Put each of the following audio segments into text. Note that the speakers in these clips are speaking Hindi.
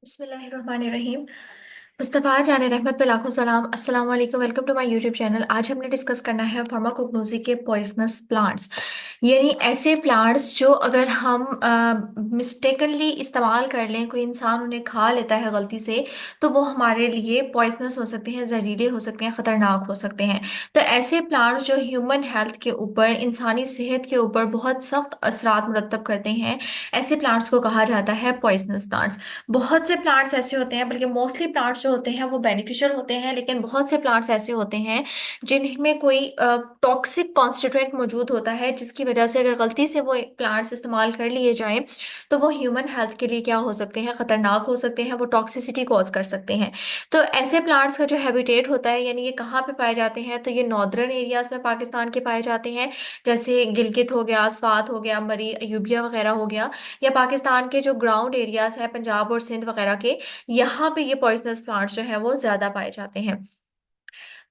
बिस्मिल्लाहिर्रहमानिर्रहीम। मुस्तफ़ा जान रहमत पे लाखों सलाम। अस्सलाम वालेकुम, welcome to my YouTube channel. आज हमने डिस्कस करना है फार्माकोग्नोसी के पॉइजनस प्लांट्स, यानी ऐसे प्लांट्स जो अगर हम मिस्टेकनली इस्तेमाल कर लें, कोई इंसान उन्हें खा लेता है गलती से, तो वो हमारे लिए पॉइजनस हो सकते हैं, जहरीले हो सकते हैं, खतरनाक हो सकते हैं। तो ऐसे प्लांट्स जो ह्यूमन हेल्थ के ऊपर, इंसानी सेहत के ऊपर बहुत सख्त असरात मुरतब करते हैं, ऐसे प्लांट्स को कहा जाता है पॉइजनस प्लांट्स। बहुत से प्लांट्स ऐसे होते हैं, बल्कि मोस्टली प्लांट्स जो होते हैं वो बेनिफिशियल होते हैं, लेकिन बहुत से प्लांट्स ऐसे होते हैं जिनमें कोई टॉक्सिक कॉन्स्टिट्यूएंट मौजूद होता है, जिसकी वजह से अगर गलती से वो प्लांट्स इस्तेमाल कर लिए जाएं तो वो ह्यूमन हेल्थ के लिए क्या हो सकते हैं, खतरनाक हो सकते हैं, वो टॉक्सिसिटी कॉज कर सकते हैं। तो ऐसे प्लांट्स का जो हैबिटेट होता है, यानी ये कहाँ पे पाए जाते हैं, तो ये नॉर्दर्न एरियाज में पाकिस्तान के पाए जाते हैं, जैसे गिलगित हो गया, स्वात हो गया, मरी अयूबिया वगैरह हो गया, या पाकिस्तान के जो ग्राउंड एरियाज है पंजाब और सिंध वगैरह के, यहाँ पे ये पॉइजनस प्लांट्स जो है वो ज्यादा पाए जाते हैं।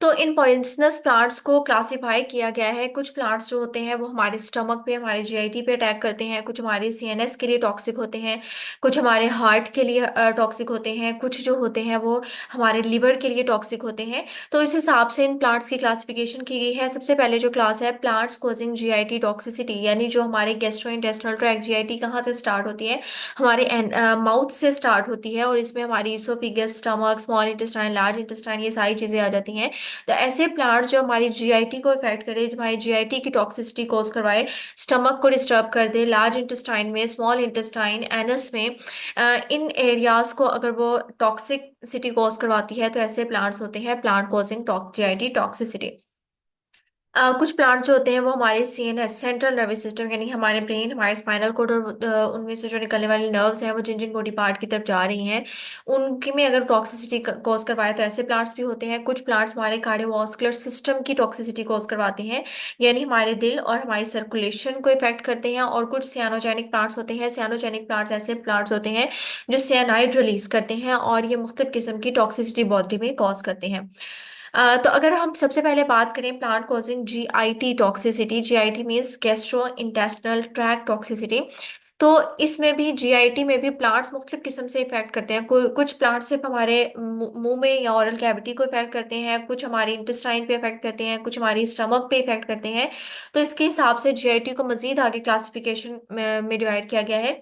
तो इन पॉइजनस प्लांट्स को क्लासिफाई किया गया है। कुछ प्लांट्स जो होते हैं वो हमारे स्टमक पे, हमारे जीआईटी पे अटैक करते हैं, कुछ हमारे सीएनएस के लिए टॉक्सिक होते हैं, कुछ हमारे हार्ट के लिए टॉक्सिक होते हैं, कुछ जो होते हैं वो हमारे लिवर के लिए टॉक्सिक होते हैं। तो इस हिसाब से इन प्लांट्स की क्लासिफिकेशन की गई है। सबसे पहले जो क्लास है, प्लांट्स कोजिंग जीआईटी टॉक्सिसिटी, यानी जो हमारे गैस्ट्रोइंटेस्टिनल ट्रैक्ट, जीआईटी कहाँ से स्टार्ट होती है, हमारे माउथ से स्टार्ट होती है, और इसमें हमारी oesophagus, stomach, small intestine, large intestine, ये सारी चीजें आ जाती हैं। तो ऐसे प्लांट्स जो हमारी जीआईटी को इफेक्ट करे, जो हमारी जीआईटी की टॉक्सिसिटी कॉज करवाए, स्टमक को डिस्टर्ब कर दे, लार्ज इंटेस्टाइन में, स्मॉल इंटेस्टाइन, एनस में, इन एरियाज को अगर वो टॉक्सिसिटी कॉज करवाती है, तो ऐसे प्लांट्स होते हैं प्लांट कॉजिंग जीआईटी टॉक्सिसिटी। कुछ प्लांट्स जो होते हैं वो हमारे सीएनएस, सेंट्रल नर्वस सिस्टम, यानी हमारे ब्रेन, हमारे स्पाइनल कोड, और उनमें से जो निकलने वाले नर्व्स हैं वो जिन जिन बॉडी पार्ट की तरफ जा रही हैं, उनके में अगर टॉक्सिसिटी कॉज करवाए, तो ऐसे प्लांट्स भी होते हैं। कुछ प्लांट्स हमारे कार्डियोवास्कुलर सिस्टम की टॉक्सिसिटी कॉज करवाते हैं, यानी हमारे दिल और हमारी सर्कुलेशन को इफेक्ट करते हैं। और कुछ सियानोजेनिक प्लांट्स होते हैं। सियानोजेनिक प्लांट्स ऐसे प्लांट्स होते हैं जो सियानाइड रिलीज करते हैं, और ये मुख्तलिफ किस्म की टॉक्सिसिटी बॉडी में कॉज करते हैं। तो अगर हम सबसे पहले बात करें plant causing GIT toxicity, GIT means gastro intestinal tract toxicity. तो इसमें भी, जीआईटी में भी प्लांट्स मुख्तलिफ किस्म से इफेक्ट करते हैं। कुछ प्लांट्स सिर्फ हमारे मुंह में या ओरल कैविटी को इफेक्ट करते हैं, कुछ हमारी इंटेस्टाइन पे इफेक्ट करते हैं, कुछ हमारी स्टमक पे इफेक्ट करते हैं। तो इसके हिसाब से जीआईटी को मजीद आगे क्लासिफिकेशन में डिवाइड किया गया है।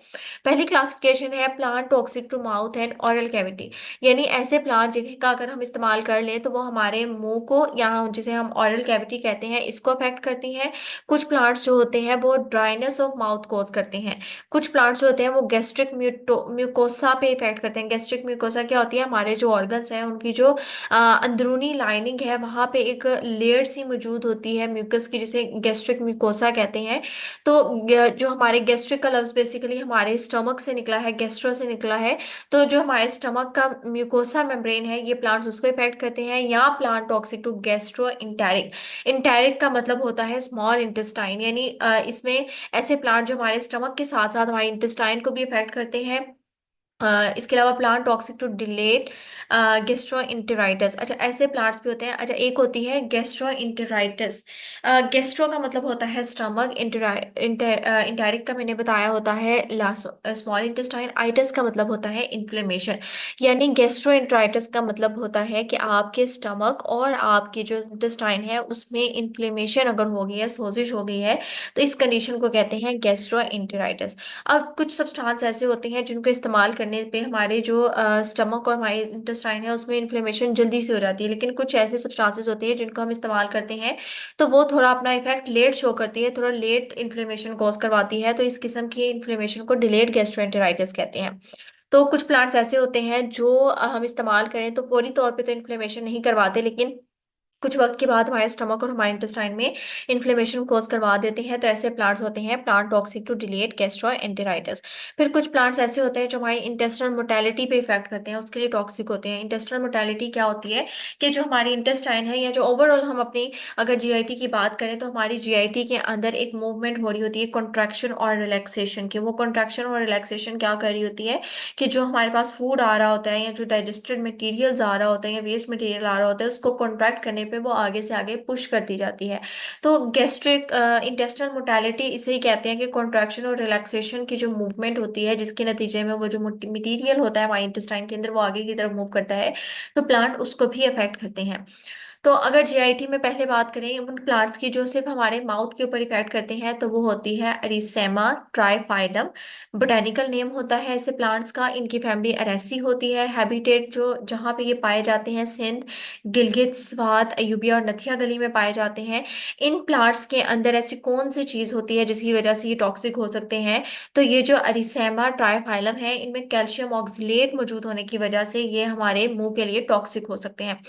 पहली क्लासिफिकेशन है plant toxic to mouth and oral cavity, यानी ऐसे प्लांट जिन्हें का अगर हम इस्तेमाल कर लें तो वो हमारे मुंह को, या जिसे हम ऑरल कैविटी कहते हैं, इसको अफेक्ट करती हैं। कुछ प्लांट्स जो होते हैं वो ड्राइनेस ऑफ माउथ कॉज करते हैं। कुछ प्लांट्स जो होते हैं वो गैस्ट्रिक म्यूकोसा पे इफेक्ट करते हैं। गैस्ट्रिक म्यूकोसा क्या होती है, हमारे जो ऑर्गन्स हैं उनकी जो अंदरूनी लाइनिंग है, वहां पे एक लेयर सी मौजूद होती है म्यूकस की, जिसे गैस्ट्रिक म्यूकोसा कहते हैं। तो जो हमारे गैस्ट्रिक का लफ्ज बेसिकली हमारे स्टमक से निकला है, गैस्ट्रो से निकला है। तो जो हमारे स्टमक का म्यूकोसा मेम्ब्रेन है, ये प्लांट्स उसको इफेक्ट करते हैं। या plant toxic to gastro enteric, enteric का मतलब होता है स्मॉल इंटेस्टाइन, यानी इसमें ऐसे प्लांट जो हमारे स्टमक के साथ साथ हमारे इंटेस्टाइन को भी इफेक्ट करते हैं। इसके अलावा प्लांट टॉक्सिक टू डिलेट गेस्ट्रोइंटेराइटिस। अच्छा, ऐसे प्लांट्स भी होते हैं। अच्छा, एक होती है गेस्ट्रोइंटेराइटिस। गेस्ट्रो का मतलब होता है स्टमक, इंटेरिक का मैंने बताया होता है स्मॉल इंटेस्टाइन, आइटिस का मतलब होता है इन्फ्लेमेशन। यानी गेस्ट्रोइंटेराइटिस का मतलब होता है कि आपके स्टमक और आपकी जो इंटेस्टाइन है उसमें इन्फ्लेमेशन अगर हो गई है, सोजिश हो गई है, तो इस कंडीशन को कहते हैं गेस्ट्रोइंटेराइटिस। अब कुछ सब्सटेंस ऐसे होते हैं जिनको इस्तेमाल करने पे हमारे जो स्टमक और हमारे इंटेस्टाइन है उसमें इन्फ्लेमेशन जल्दी से हो जाती है, लेकिन कुछ ऐसे सब्सटेंसेस होते हैं जिनको हम इस्तेमाल करते हैं तो वो थोड़ा अपना इफेक्ट लेट शो करती है, थोड़ा लेट इन्फ्लेमेशन कॉज करवाती है। तो इस किस्म की इन्फ्लेमेशन को डिलेड गैस्ट्रोएंटेराइटिस कहते हैं। तो कुछ प्लांट्स ऐसे होते हैं जो हम इस्तेमाल करें तो फौरी तौर पे तो इन्फ्लेमेशन नहीं करवाते, लेकिन कुछ वक्त के बाद हमारे स्टमक और हमारे इंटेस्टाइन में इन्फ्लेमेशन कॉज करवा देते हैं। तो ऐसे प्लांट्स होते हैं plant toxic to dilate gastroenteritis. फिर कुछ प्लांट्स ऐसे होते हैं जो हमारी इंटेस्टिनल मोटेलिटी पे इफेक्ट करते हैं, उसके लिए टॉक्सिक होते हैं। इंटेस्टिनल मोटेलिटी क्या होती है, कि जो हमारी इंटेस्टाइन है, या जो ओवरऑल हम अपनी अगर जीआईटी की बात करें, तो हमारी जीआईटी के अंदर एक मूवमेंट हो रही होती है कॉन्ट्रैक्शन और रिलैक्सेशन की। वो कॉन्ट्रैक्शन और रिलैक्सेशन क्या कर रही होती है, कि जो हमारे पास फूड आ रहा होता है, या जो डाइजेस्टेड मटेरियल्स आ रहा होता है, या वेस्ट मटेरियल आ रहा होता है, उसको कॉन्ट्रैक्ट करने पे वो आगे से आगे पुश करती जाती है। तो गैस्ट्रिक इंटेस्टिनल मोटालिटी इसे ही कहते हैं कि कॉन्ट्रैक्शन और रिलैक्सेशन की जो मूवमेंट होती है, जिसके नतीजे में वो जो मटेरियल होता है हमारे इंटेस्टाइन के अंदर वो आगे की तरफ मूव करता है, तो प्लांट उसको भी अफेक्ट करते हैं। तो अगर जीआईटी में पहले बात करें उन प्लांट्स की जो सिर्फ हमारे माउथ के ऊपर इफेक्ट करते हैं, तो वो होती है अरिसेमा ट्राइफाइडम। बोटेनिकल नेम होता है ऐसे प्लांट्स का, इनकी फैमिली अरेसी होती है। हैबिटेट जो जहाँ पे ये पाए जाते हैं, सिंध, गिलगित, स्वात, अयूबिया और नथिया गली में पाए जाते हैं। इन प्लांट्स के अंदर ऐसी कौन सी चीज होती है जिसकी वजह से ये टॉक्सिक हो सकते हैं? तो ये जो अरिसेमा ट्राइफाइलम है, इनमें कैल्शियम ऑक्सलेट मौजूद होने की वजह से ये हमारे मुंह के लिए टॉक्सिक हो सकते हैं।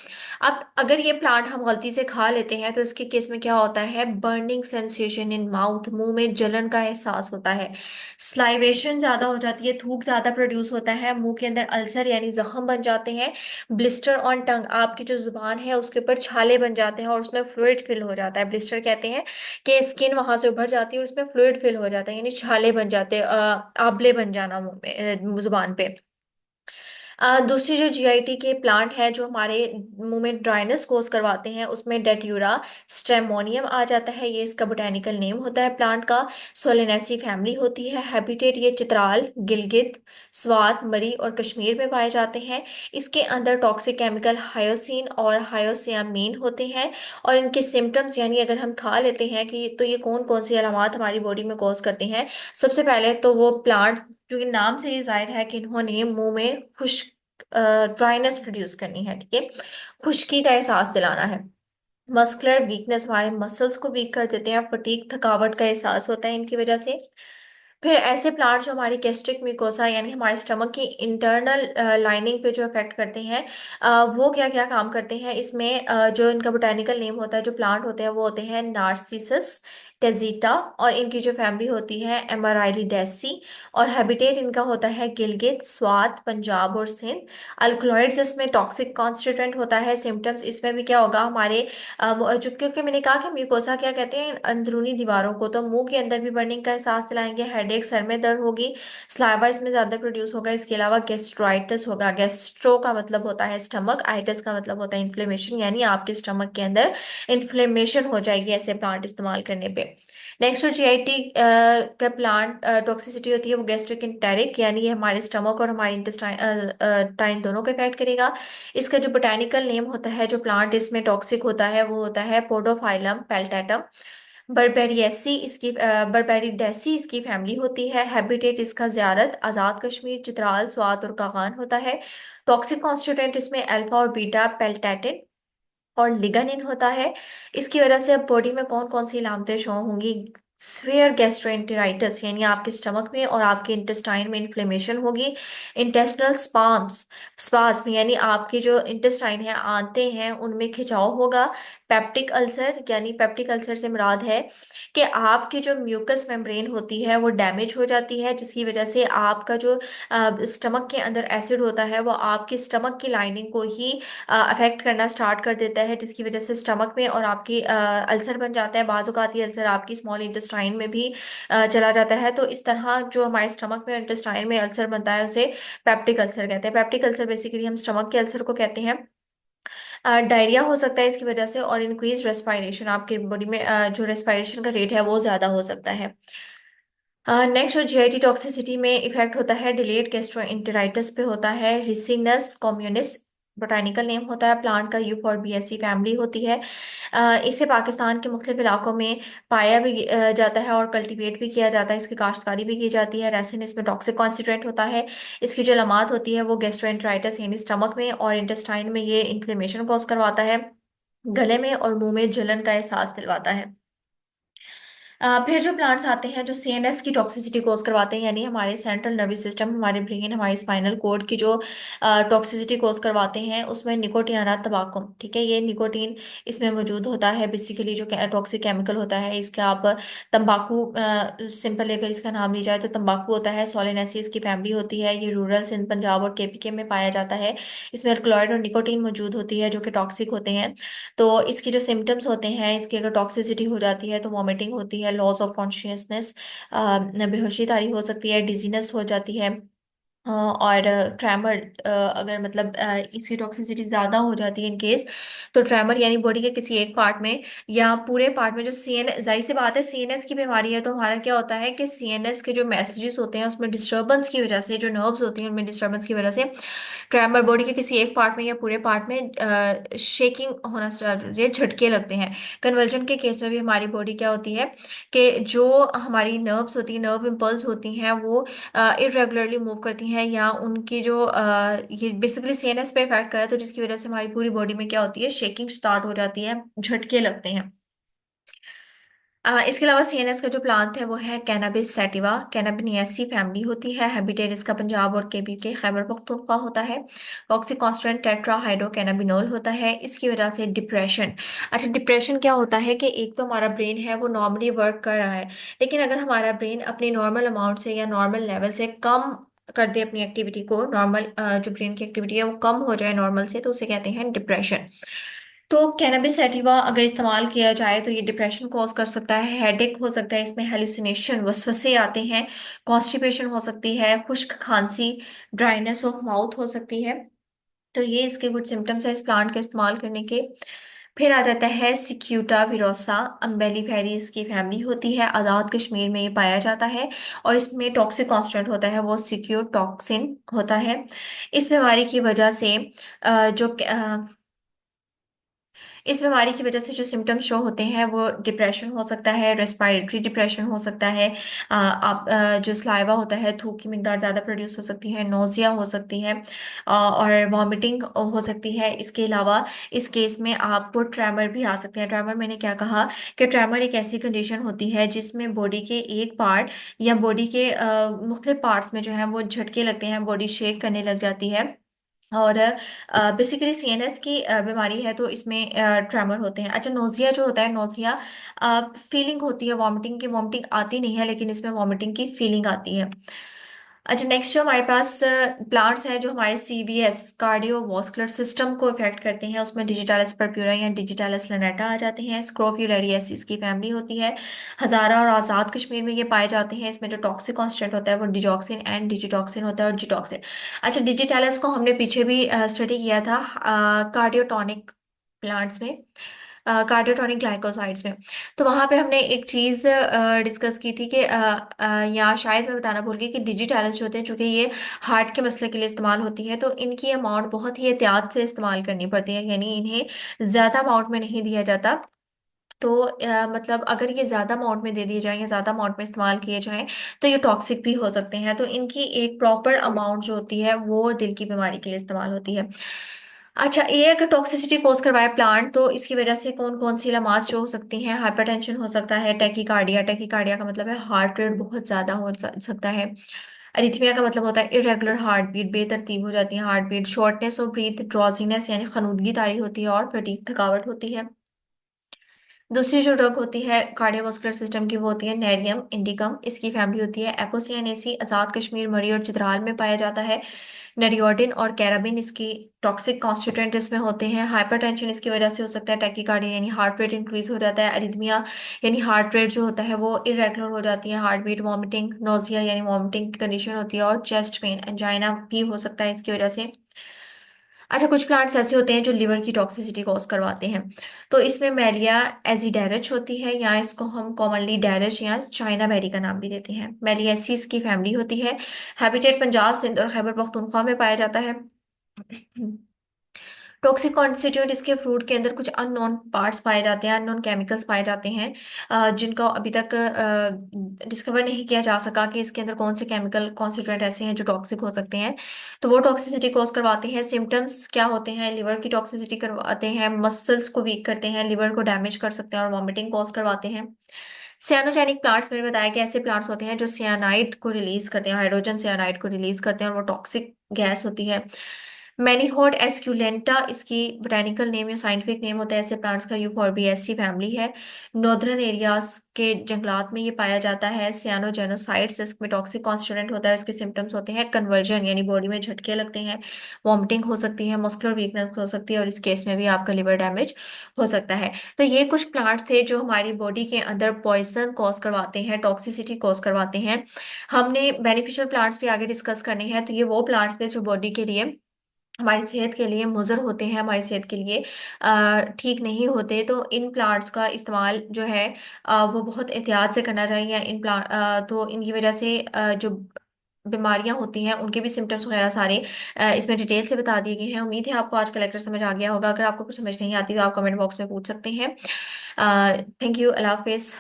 अब अगर ये प्लांट हम गलती से खा लेते हैं तो इसके केस में क्या होता है? बर्निंग सेंसेशन इन माउथ, मुंह में जलन का एहसास होता है। स्लाइवेशन ज्यादा हो जाती है, थूक ज्यादा प्रोड्यूस होता है, मुंह के अंदर अल्सर यानी जख्म बन जाते हैं। ब्लिस्टर ऑन टंग, आपकी जो जुबान है उसके ऊपर छाले बन जाते हैं और उसमें फ्लूइड फिल हो जाता है। ब्लिस्टर कहते हैं कि स्किन वहां से उभर जाती है और उसमें फ्लूइड फिल हो जाता है, यानी छाले बन जाते हैं, आबले बन जाना मुंह में, जुबान पे। दूसरी जो जीआईटी के प्लांट है जो हमारे मुंह में ड्राइनेस कोज करवाते हैं, उसमें डेट्यूरा स्ट्रेमोनियम आ जाता है, ये इसका बोटेनिकल नेम होता है प्लांट का। सोलेनेसी फैमिली होती है। हैबिटेट ये चित्राल, गिलगित, स्वात, मरी और कश्मीर में पाए जाते हैं। इसके अंदर टॉक्सिक केमिकल हायोसिन और हायोसियामीन होते हैं। और इनके सिम्टम्स, यानी अगर हम खा लेते हैं कि तो ये कौन कौन सी अलामत हमारी बॉडी में कॉज करते हैं? सबसे पहले तो वो प्लांट, जो कि नाम से ये जाहिर है कि इन्होंने मुंह में खुश्क ड्राइनेस प्रोड्यूस करनी है, ठीक है, खुश्की का एहसास दिलाना है। मस्कुलर वीकनेस, हमारे मसल्स को वीक कर देते हैं। फटीग, थकावट का एहसास होता है इनकी वजह से। फिर ऐसे प्लांट जो हमारी गैस्ट्रिक म्यूकोसा यानी हमारे स्टमक की इंटरनल लाइनिंग पे जो अफेक्ट करते हैं, वो क्या क्या काम करते हैं इसमें? जो इनका बोटेनिकल नेम होता है, जो प्लांट होते हैं वो होते हैं नार्सिसस टेजिटा, और इनकी जो फैमिली होती है एमराइलिडेसी। और हैबिटेट इनका होता है गिलगित, स्वात, पंजाब और सिंध। अल्कलॉइड्स इसमें टॉक्सिक कॉन्स्टिट्यूएंट होता है। सिम्टम्स इसमें भी क्या होगा? हमारे जो, क्योंकि मैंने कहा कि म्यूकोसा क्या कहते हैं अंदरूनी दीवारों को, तो मुंह के अंदर भी बर्निंग का एहसास दिलाएंगे, हेडेक, सर में दर्द होगी, सलाइवा इसमें ज्यादा प्रोड्यूस होगा। इसके अलावा गेस्ट्राइटिस होगा। गेस्ट्रो का मतलब होता है स्टमक, आइटिस का मतलब होता है इन्फ्लेमेशन, यानी आपके स्टमक के अंदर इन्फ्लेमेशन हो जाएगी ऐसे प्लांट इस्तेमाल करने पे। नेक्स्ट जो जीआईटी का प्लांट टॉक्सिसिटी होती है वो गैस्ट्रिक इंटेरिक, यानी ये हमारे स्टमक और हमारे इंटेस्टाइन दोनों को इफेक्ट करेगा। इसका जो बोटेनिकल नेम होता है, जो प्लांट इसमें टॉक्सिक होता है, वो होता है पोडोफाइलम पेल्टेटम। बर्बेरिडेसी इसकी फैमिली होती है। हैबिटेट इसका ज़ियारत, आज़ाद कश्मीर, चित्राल, स्वात और कागान होता है। टॉक्सिक कॉन्स्टिट्यूएंट इसमें अल्फा और बीटा पेल्टेटिन और लिगानिन होता है। इसकी वजह से अब बॉडी में कौन कौन सी अलामतें शो होंगी? स्फीयर गैस्ट्रोएंटेराइटिस, यानी आपके स्टमक में और आपके इंटेस्टाइन में इन्फ्लेमेशन होगी। इंटेस्टिनल स्पाज्म, यानी आपके जो इंटेस्टाइन है, आंतें हैं, उनमें खिंचाव होगा। पेप्टिक अल्सर, यानी पेप्टिक अल्सर से मुराद है कि आपकी जो म्यूकस मेम्ब्रेन होती है वो डैमेज हो जाती है, जिसकी वजह से आपका जो स्टमक के अंदर एसिड होता है वो आपकी स्टमक की लाइनिंग को ही अफेक्ट करना स्टार्ट कर देता है, जिसकी वजह से स्टमक में और आपकी अल्सर बन जाता है। बाजू का आती अल्सर आपकी स्मॉल इंटेस्टाइन में भी चला जाता है। तो इस तरह जो हमारे स्टमक में इंटेस्टाइन में अल्सर बनता है उसे पेप्टिक अल्सर कहते हैं। पेप्टिक अल्सर बेसिकली हम स्टमक के अल्सर को कहते हैं। डायरिया हो सकता है इसकी वजह से, और इंक्रीज रेस्पिरेशन, आपकी बॉडी में जो रेस्पिरेशन का रेट है वो ज्यादा हो सकता है। नेक्स्ट जो जीआईटी टॉक्सिसिटी में इफेक्ट होता है डिलेड गैस्ट्रोएंटेराइटिस पे होता है। रिसिनस कम्युनिस बोटानिकल नेम होता है प्लांट का। यूफॉर्बिएसी फैमिली होती है। इसे पाकिस्तान के मुख्तलिफ इलाकों में पाया भी जाता है और कल्टीवेट भी किया जाता है, इसकी काश्तकारी भी की जाती है। रेसिन इसमें टॉक्सिक कॉन्स्टिट्यूएंट होता है। इसकी जो लमात होती है वो गैस्ट्रोएंटेराइटिस यानी स्टमक में और इंटेस्टाइन में ये इन्फ्लेमेशन कॉज करवाता है। गले में और मुंह में जलन का एहसास दिलवाता है। फिर जो प्लांट्स आते हैं जो सीएनएस की टॉक्सिसिटी कोज करवाते हैं, यानी हमारे सेंट्रल नर्वस सिस्टम, हमारे ब्रेन, हमारे स्पाइनल कोड की जो टॉक्सिसिटी कोज करवाते हैं, उसमें निकोटियाना तंबाकू, ठीक है, ये निकोटीन इसमें मौजूद होता है। बेसिकली जो टॉक्सिक केमिकल होता है इसका आप तंबाकू, सिंपल अगर इसका नाम लिया जाए तो तंबाकू होता है। सोलेनेसी इसकी फैमिली होती है। ये रूरल सिंध, पंजाब और केपीके में पाया जाता है। इसमें अल्कलॉइड और निकोटीन मौजूद होती है जो कि टॉक्सिक होते हैं। तो इसके जो सिम्टम्स होते हैं, इसकी अगर टॉक्सिसिटी हो जाती है तो वॉमिटिंग होती है, लॉस ऑफ कॉन्शियसनेस, बेहोशी तारी हो सकती है, डिजीनेस हो जाती है, और ट्रैमर, अगर मतलब इसकी टॉक्सिसिटी ज़्यादा हो जाती है इन केस, तो ट्रैमर यानी बॉडी के किसी एक पार्ट में या पूरे पार्ट में, जो सीएन, जाहिर सी बात है सीएनएस की बीमारी है, तो हमारा क्या होता है कि सीएनएस के जो मैसेजेस होते हैं उसमें डिस्टर्बेंस की वजह से, जो नर्व्स होती हैं उनमें डिस्टर्बेंस की वजह से ट्रैमर बॉडी के किसी एक पार्ट में या पूरे पार्ट में शेकिंग होना स्टार्ट होती है, झटके लगते हैं। कन्वर्जन के केस में भी हमारी बॉडी क्या होती है कि जो हमारी नर्व्स होती हैं, नर्व इम्पल्स होती हैं, वो इरेगुलरली मूव करती हैं, या उनकी जो ये बेसिकली सीएनएस पे इफेक्ट करे, तो जिसकी वजह से हमारी पूरी बॉडी में क्या होती है, शेकिंग स्टार्ट हो जाती है, झटके लगते हैं। इसके अलावा सीएनएस का जो प्लांट है वो है कैनाबिस सैटिवा। कैनाबिनिएसी फैमिली होती है। हैबिटेट इसका पंजाब और केबी के खैबर पख्तूनख्वा होता है। ऑक्सीकॉन्स्टेंट टेट्रा हाइड्रो कैनाबिनोल होता है। इसकी वजह से डिप्रेशन। अच्छा, डिप्रेशन क्या होता है कि एक तो हमारा ब्रेन है वो नॉर्मली वर्क कर रहा है, लेकिन अगर हमारा ब्रेन अपनी नॉर्मल अमाउंट से या नॉर्मल लेवल से कम कर दे अपनी एक्टिविटी को, नॉर्मल जो ब्रेन की एक्टिविटी है वो कम हो जाए नॉर्मल से, तो उसे कहते हैं डिप्रेशन। तो कैनबिस सैटिवा अगर इस्तेमाल किया जाए तो ये डिप्रेशन कॉज कर सकता है, हेडेक हो सकता है, इसमें हेलुसिनेशन, वसवसे आते हैं, कॉन्स्टिपेशन हो सकती है, खुश्क खांसी, ड्राइनेस ऑफ माउथ हो सकती है। तो ये इसके कुछ सिम्टम्स है इस प्लांट का इस्तेमाल करने के। फिर आ जाता है सिक्यूटा विरोसा। अम्बेलिफेरी इसकी फैमिली होती है। आज़ाद कश्मीर में ये पाया जाता है और इसमें टॉक्सिक कांस्टेंट होता है वो सिक्योर टॉक्सिन होता है। इस बीमारी की वजह से जो इस बीमारी की वजह से जो सिम्टम्स शो होते हैं वो डिप्रेशन हो सकता है, रेस्पिरेटरी डिप्रेशन हो सकता है, जो स्लाइवा होता है, थूक की मिकदार ज़्यादा प्रोड्यूस हो सकती है, नोजिया हो सकती है, और वॉमिटिंग हो सकती है। इसके अलावा इस केस में आपको ट्रैमर भी आ सकते हैं। ट्रैमर मैंने क्या कहा कि ट्रैमर एक ऐसी कंडीशन होती है जिसमें बॉडी के एक पार्ट या बॉडी के मुख्तलिफ पार्ट्स में जो है वो झटके लगते हैं, बॉडी शेक करने लग जाती है। और बेसिकली सीएनएस की बीमारी है तो इसमें ट्रेमर होते हैं। अच्छा, नोजिया जो होता है, नोजिया फीलिंग होती है वॉमिटिंग की, वॉमिटिंग आती नहीं है लेकिन इसमें वॉमिटिंग की फीलिंग आती है। अच्छा, नेक्स्ट जो हमारे पास प्लांट्स हैं जो हमारे सीवीएस कार्डियोवास्कुलर सिस्टम को इफेक्ट करते हैं, उसमें डिजिटालिस पर्प्यूरा या डिजिटालिस लैनेटा आ जाते हैं। स्क्रोफियूलेरिएसिस की फैमिली होती है। हजारा और आज़ाद कश्मीर में ये पाए जाते हैं। इसमें जो टॉक्सिक कॉन्स्टेंट होता है वो डिजॉक्सिन एंड डिजिटॉक्सिन होता है, और जिटॉक्सिन। अच्छा, डिजिटालिस को हमने पीछे भी स्टडी किया था कार्डियोटॉनिक प्लांट्स में, कार्डियोटॉनिक ग्लाइकोसाइड्स में। तो वहां पे हमने एक चीज डिस्कस की थी कि या शायद मैं बताना भूल गई कि डिजिटैलिस जो होते हैं, चूंकि ये हार्ट के मसले के लिए इस्तेमाल होती है, तो इनकी अमाउंट बहुत ही एहतियात से इस्तेमाल करनी पड़ती है, यानी इन्हें ज्यादा अमाउंट में नहीं दिया जाता। तो मतलब अगर ये ज्यादा अमाउंट में दे दिए जाएं या ज्यादा अमाउंट में इस्तेमाल किए जाएं तो ये टॉक्सिक भी हो सकते हैं। तो इनकी एक प्रॉपर अमाउंट जो होती है वो दिल की बीमारी के लिए इस्तेमाल होती है। अच्छा, ये अगर टॉक्सिसिटी कोज करवाए प्लांट तो इसकी वजह से कौन कौन सी लमाज जो हो सकती हैं, हाइपरटेंशन हो सकता है, टेकिकार्डिया, टेकिकार्डिया का मतलब है हार्ट रेट बहुत ज्यादा हो सकता है। अरिथमिया का मतलब होता है इरेगुलर हार्ट बीट, बेतरतीब हो जाती है heart beat. Shortness of breath, drowsiness यानी खनूदगी तारी होती है, और फटीग थकावट होती है। दूसरी जो ड्रग होती है कार्डियोवास्कुलर सिस्टम की वो होती है नेरियम इंडिकम। इसकी फैमिली होती है एपोसियानेसी। आजाद कश्मीर, मरी और चित्राल में पाया जाता है। नेरियोडिन और कैराबिन इसकी टॉक्सिक कॉन्स्टिट्यूएंट इसमें होते हैं। हाइपरटेंशन इसकी वजह से हो सकता है, टैकीकार्डिया यानी हार्ट रेट इंक्रीज हो जाता है। अरिथमिया यानी हार्ट रेट जो होता है वो इरेगुलर हो जाती है, हार्ट बीट, वॉमिटिंग, नोजिया यानी वॉमिटिंग की कंडीशन होती है, और चेस्ट पेन, एंजाइना भी हो सकता है इसकी वजह से। अच्छा, कुछ प्लांट्स ऐसे होते हैं जो लिवर की टॉक्सिसिटी कॉज करवाते हैं। तो इसमें मेलिया एजिडेरिच होती है, या इसको हम कॉमनली डेरिश या चाइना बेरी का नाम भी देते हैं। मेलिएसिस की फैमिली होती है। हैबिटेट पंजाब, सिंध और खैबर पख्तूनख्वा में पाया जाता है। टॉक्सिक कॉन्स्टिट्यूएंट इसके फ्रूट के अंदर कुछ अननोन पार्ट्स पाए जाते हैं, अननोन केमिकल्स पाए जाते हैं, जिनको अभी तक डिस्कवर नहीं किया जा सका कि इसके अंदर कौन से केमिकल कॉन्स्टिट्यूएंट ऐसे हैं जो टॉक्सिक हो सकते हैं। तो वो टॉक्सिसिटी कॉज करवाते हैं। सिम्टम्स क्या होते हैं, लिवर की टॉक्सिसिटी करवाते हैं, मसल्स को वीक करते हैं, लिवर को डैमेज कर सकते हैं, और वॉमिटिंग कॉज करवाते हैं। सियानोजेनिक प्लांट्स, मैंने बताया कि ऐसे प्लांट्स होते हैं जो सियानाइड को रिलीज करते हैं, हाइड्रोजन सियानाइड को रिलीज करते हैं, और वो टॉक्सिक गैस होती है। मैनीहॉट एस्क्यूलेंटा इसकी बोटेनिकल नेम या साइंटिफिक नेम होता है ऐसे प्लांट्स का। यूफॉर्बिएसी फैमिली है। नॉर्दर्न एरियाज के जंगलात में ये पाया जाता है। सियानोजेनोसाइड्स इसमें टॉक्सिक कॉन्स्टिट्यूएंट होता है। इसके सिम्टम्स होते हैं कन्वर्जन, यानी बॉडी में झटके लगते हैं, वॉमिटिंग हो सकती है, मस्कुलर वीकनेस हो सकती है, और इस केस में भी आपका लिवर डैमेज हो सकता है। तो ये कुछ प्लांट्स थे जो हमारी बॉडी के अंदर पॉइजन कॉज करवाते हैं, टॉक्सिसिटी कॉज करवाते हैं। हमने बेनिफिशियल प्लांट्स भी आगे डिस्कस करने हैं। तो ये वो प्लांट्स थे जो बॉडी के लिए, हमारी सेहत के लिए मुज़र होते हैं, हमारी सेहत के लिए ठीक नहीं होते। तो इन प्लांट्स का इस्तेमाल जो है वो बहुत एहतियात से करना चाहिए। इन प्लांट तो इनकी वजह से जो बीमारियां होती हैं उनके भी सिम्टम्स वगैरह सारे इसमें डिटेल से बता दिए गए हैं। उम्मीद है आपको आज का लेक्चर समझ आ गया होगा। अगर आपको कुछ समझ नहीं आती तो आप कमेंट बॉक्स में पूछ सकते हैं। Thank you. अल्लाह हाफिज़।